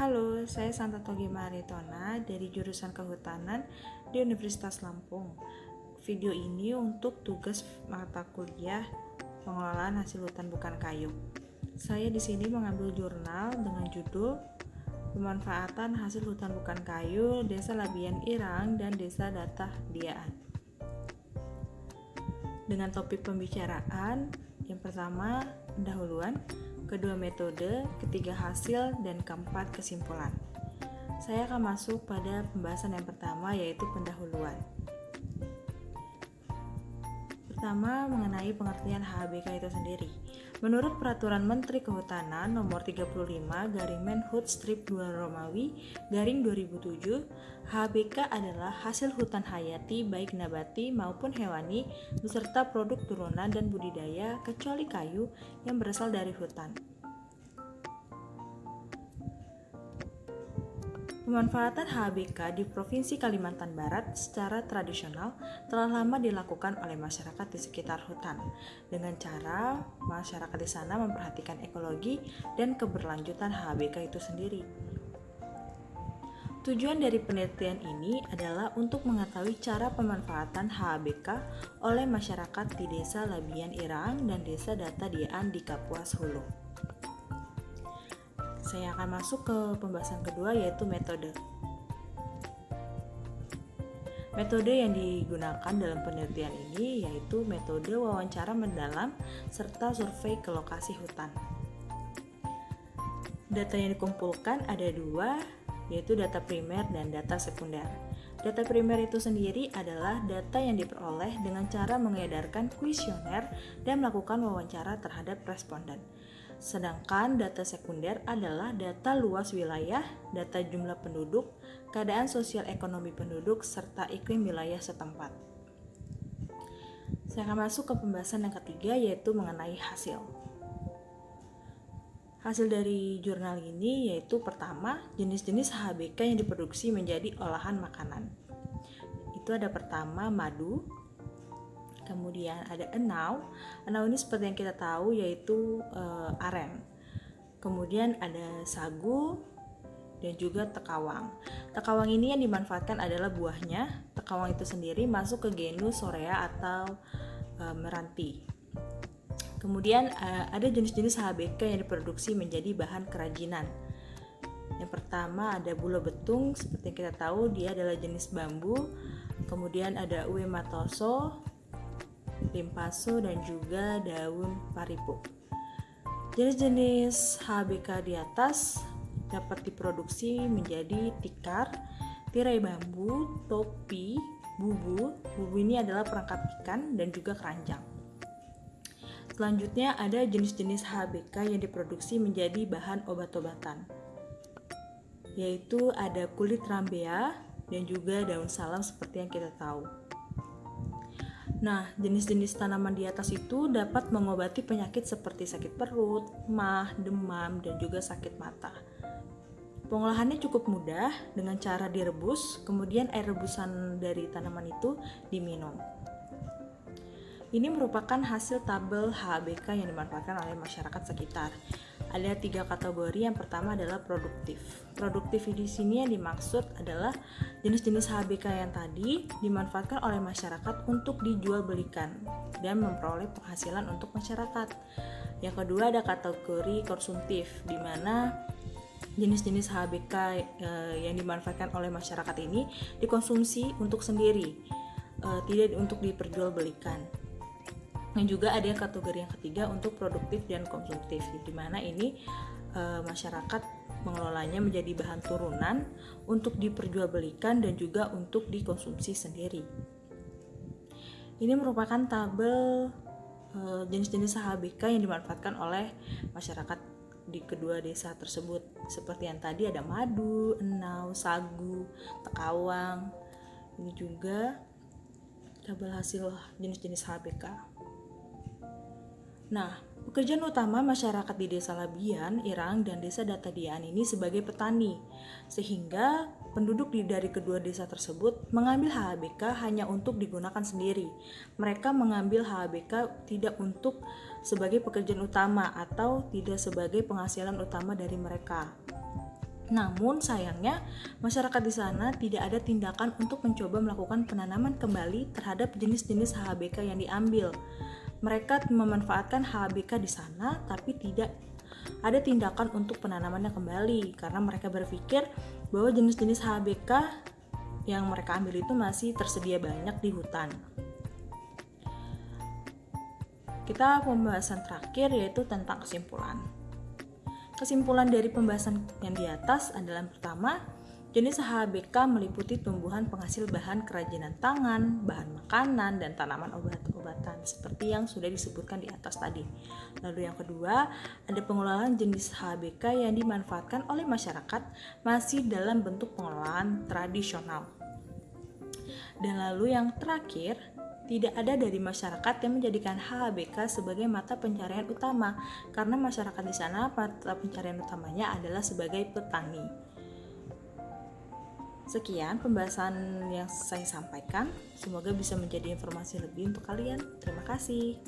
Halo, saya Santa Togi Maritona dari jurusan Kehutanan di Universitas Lampung. Video ini untuk tugas mata kuliah pengelolaan hasil hutan bukan kayu. Saya di sini mengambil jurnal dengan judul Pemanfaatan hasil hutan bukan kayu, Desa Labian Irang dan Desa Data Diaan. Dengan topik pembicaraan, yang pertama pendahuluan, kedua metode, ketiga hasil, dan keempat kesimpulan. Saya akan masuk pada pembahasan yang pertama, yaitu pendahuluan. Pertama, mengenai pengertian HHBK itu sendiri. Menurut Peraturan Menteri Kehutanan Nomor 35/Menhub/2 Romawi/2007, HHBK adalah hasil hutan hayati baik nabati maupun hewani beserta produk turunan dan budidaya kecuali kayu yang berasal dari hutan. Pemanfaatan HHBK di Provinsi Kalimantan Barat secara tradisional telah lama dilakukan oleh masyarakat di sekitar hutan dengan cara masyarakat di sana memperhatikan ekologi dan keberlanjutan HHBK itu sendiri. Tujuan dari penelitian ini adalah untuk mengetahui cara pemanfaatan HHBK oleh masyarakat di Desa Labian Irang dan Desa Data Diaan di Kapuas Hulu. Saya akan masuk ke pembahasan kedua, yaitu metode. Metode yang digunakan dalam penelitian ini yaitu metode wawancara mendalam serta survei ke lokasi hutan. Data yang dikumpulkan ada dua, yaitu data primer dan data sekunder. Data primer itu sendiri adalah data yang diperoleh dengan cara mengedarkan kuesioner dan melakukan wawancara terhadap responden. Sedangkan data sekunder adalah data luas wilayah, data jumlah penduduk, keadaan sosial ekonomi penduduk, serta iklim wilayah setempat. Saya akan masuk ke pembahasan yang ketiga, yaitu mengenai hasil. Hasil dari jurnal ini yaitu pertama, jenis-jenis HHBK yang diproduksi menjadi olahan makanan. Itu ada pertama madu, kemudian ada enau. Enau ini seperti yang kita tahu yaitu aren. Kemudian ada sagu dan juga tekawang. Tekawang ini yang dimanfaatkan adalah buahnya. Tekawang itu sendiri masuk ke genus Sorea atau meranti. Kemudian ada jenis-jenis HHBK yang diproduksi menjadi bahan kerajinan. Yang pertama ada bulo betung, seperti yang kita tahu dia adalah jenis bambu. Kemudian ada uwe matoso, limpaso, dan juga daun paripo. Jenis-jenis HHBK di atas dapat diproduksi menjadi tikar, tirai bambu, topi, bubu. Bubu ini adalah perangkap ikan dan juga keranjang. Selanjutnya ada jenis-jenis HHBK yang diproduksi menjadi bahan obat-obatan, yaitu ada kulit rambea dan juga daun salam seperti yang kita tahu. Nah, jenis-jenis tanaman di atas itu dapat mengobati penyakit seperti sakit perut, mah, demam, dan juga sakit mata. Pengolahannya cukup mudah dengan cara direbus, kemudian air rebusan dari tanaman itu diminum. Ini merupakan hasil tabel HHBK yang dimanfaatkan oleh masyarakat sekitar. Ada 3 kategori. Yang pertama adalah produktif. Produktif di sini yang dimaksud adalah jenis-jenis HHBK yang tadi dimanfaatkan oleh masyarakat untuk dijual belikan dan memperoleh penghasilan untuk masyarakat. Yang kedua ada kategori konsumtif, di mana jenis-jenis HHBK yang dimanfaatkan oleh masyarakat ini dikonsumsi untuk sendiri, tidak untuk diperjualbelikan. Dan juga ada kategori yang ketiga untuk produktif dan konsumtif, di mana ini masyarakat mengelolanya menjadi bahan turunan untuk diperjualbelikan dan juga untuk dikonsumsi sendiri. Ini merupakan tabel jenis-jenis HHBK yang dimanfaatkan oleh masyarakat di kedua desa tersebut. Seperti yang tadi ada madu, enau, sagu, tekawang. Ini juga tabel hasil jenis-jenis HHBK. Nah, pekerjaan utama masyarakat di Desa Labian, Irang, dan Desa Data Diaan ini sebagai petani, sehingga penduduk dari kedua desa tersebut mengambil HHBK hanya untuk digunakan sendiri. Mereka mengambil HHBK tidak untuk sebagai pekerjaan utama atau tidak sebagai penghasilan utama dari mereka. Namun sayangnya, masyarakat di sana tidak ada tindakan untuk mencoba melakukan penanaman kembali terhadap jenis-jenis HHBK yang diambil. Mereka memanfaatkan HHBK di sana, tapi tidak ada tindakan untuk penanamannya kembali karena mereka berpikir bahwa jenis-jenis HHBK yang mereka ambil itu masih tersedia banyak di hutan. Kita pembahasan terakhir yaitu tentang kesimpulan. Kesimpulan dari pembahasan yang di atas adalah pertama, jenis HHBK meliputi tumbuhan penghasil bahan kerajinan tangan, bahan makanan, dan tanaman obat-obatan seperti yang sudah disebutkan di atas tadi. Lalu yang kedua, ada pengelolaan jenis HHBK yang dimanfaatkan oleh masyarakat masih dalam bentuk pengelolaan tradisional. Dan lalu yang terakhir, tidak ada dari masyarakat yang menjadikan HHBK sebagai mata pencarian utama karena masyarakat di sana mata pencarian utamanya adalah sebagai petani. Sekian pembahasan yang saya sampaikan, semoga bisa menjadi informasi lebih untuk kalian. Terima kasih.